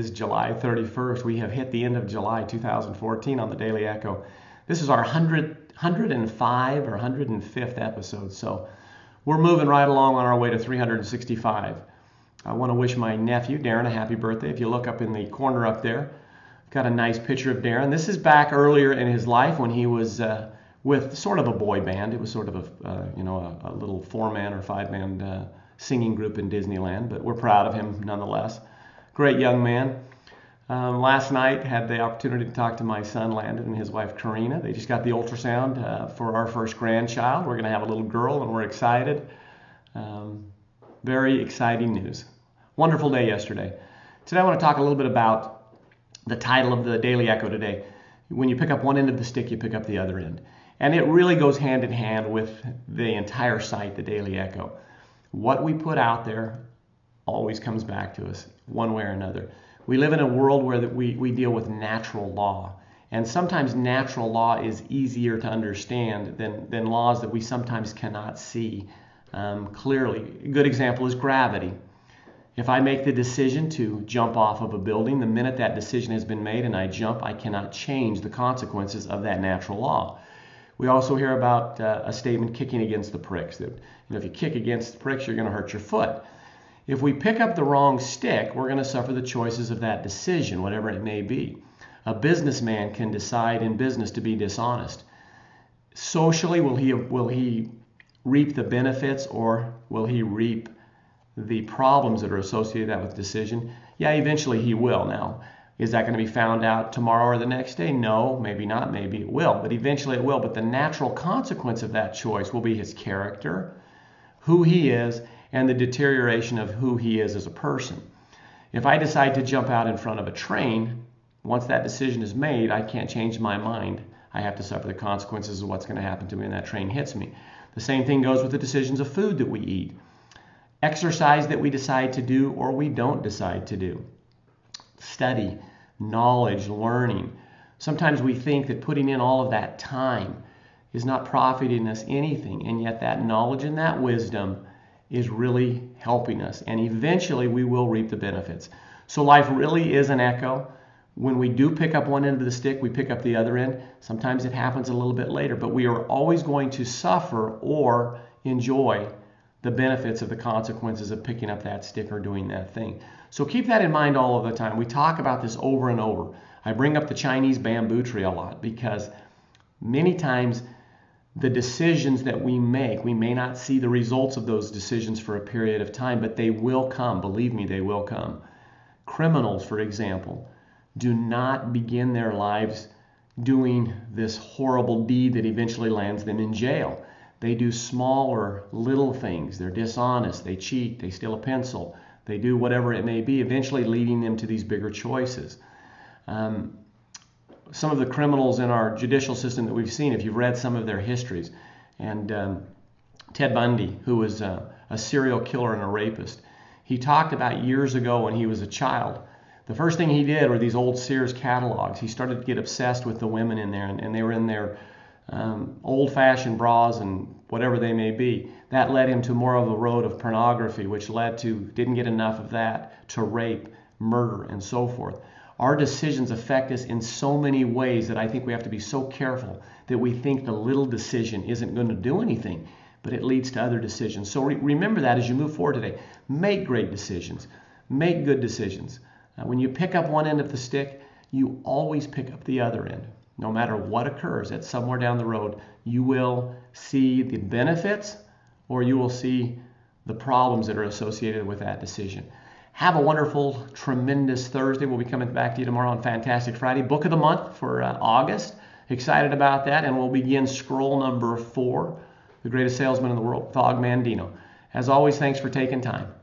is July 31st. We have hit the end of July 2014 on the Daily Echo. This is our 105 or 105th episode, so we're moving right along on our way to 365. I want to wish my nephew, Darren, a happy birthday. If you look up in the corner up there, I've got a nice picture of Darren. This is back earlier in his life when he was with sort of a boy band. It was sort of a little 4-man or 5-man singing group in Disneyland, but we're proud of him nonetheless. Great young man. Last night had the opportunity to talk to my son Landon and his wife Karina. They just got the ultrasound for our first grandchild. We're going to have a little girl and we're excited. Very exciting news. Wonderful day yesterday. Today I want to talk a little bit about the title of the Daily Echo today. When you pick up one end of the stick, you pick up the other end. And it really goes hand in hand with the entire site, the Daily Echo. What we put out there always comes back to us one way or another. We live in a world where we deal with natural law. And sometimes natural law is easier to understand than laws that we sometimes cannot see clearly. A good example is gravity. If I make the decision to jump off of a building, the minute that decision has been made and I jump, I cannot change the consequences of that natural law. We also hear about a statement, kicking against the pricks, that if you kick against the pricks, you're going to hurt your foot. If we pick up the wrong stick, we're going to suffer the choices of that decision, whatever it may be. A businessman can decide in business to be dishonest. Socially, will he reap the benefits, or will he reap the problems that are associated with that decision? Yeah, eventually he will. Now, is that going to be found out tomorrow or the next day? No, maybe not, maybe it will, but eventually it will. But the natural consequence of that choice will be his character, who he is, and the deterioration of who he is as a person. If I decide to jump out in front of a train, once that decision is made, I can't change my mind. I have to suffer the consequences of what's going to happen to me when that train hits me. The same thing goes with the decisions of food that we eat. Exercise that we decide to do or we don't decide to do. Study, knowledge, learning. Sometimes we think that putting in all of that time is not profiting us anything, and yet that knowledge and that wisdom is really helping us, and eventually we will reap the benefits. So life really is an echo. When we do pick up one end of the stick, we pick up the other end. Sometimes it happens a little bit later, but we are always going to suffer or enjoy the benefits of the consequences of picking up that stick or doing that thing. So keep that in mind all of the time. We talk about this over and over. I bring up the Chinese bamboo tree a lot because many times the decisions that we make, we may not see the results of those decisions for a period of time, but they will come. Believe me, they will come. Criminals, for example, do not begin their lives doing this horrible deed that eventually lands them in jail. They do smaller, little things. They're dishonest. They cheat. They steal a pencil. They do whatever it may be, eventually leading them to these bigger choices. Some of the criminals in our judicial system that we've seen, if you've read some of their histories, and Ted Bundy, who was a serial killer and a rapist, he talked about years ago when he was a child. The first thing he did were these old Sears catalogs. He started to get obsessed with the women in there, and they were in their old-fashioned bras and whatever they may be. That led him to more of a road of pornography, which led to, didn't get enough of that, to rape, murder, and so forth. Our decisions affect us in so many ways that I think we have to be so careful that we think the little decision isn't going to do anything, but it leads to other decisions. So remember that as you move forward today. Make great decisions. Make good decisions. When you pick up one end of the stick, you always pick up the other end. No matter what occurs at somewhere down the road, you will see the benefits or you will see the problems that are associated with that decision. Have a wonderful, tremendous Thursday. We'll be coming back to you tomorrow on Fantastic Friday. Book of the month for August. Excited about that. And we'll begin scroll number 4, The Greatest Salesman in the World, with Og Mandino. As always, thanks for taking time.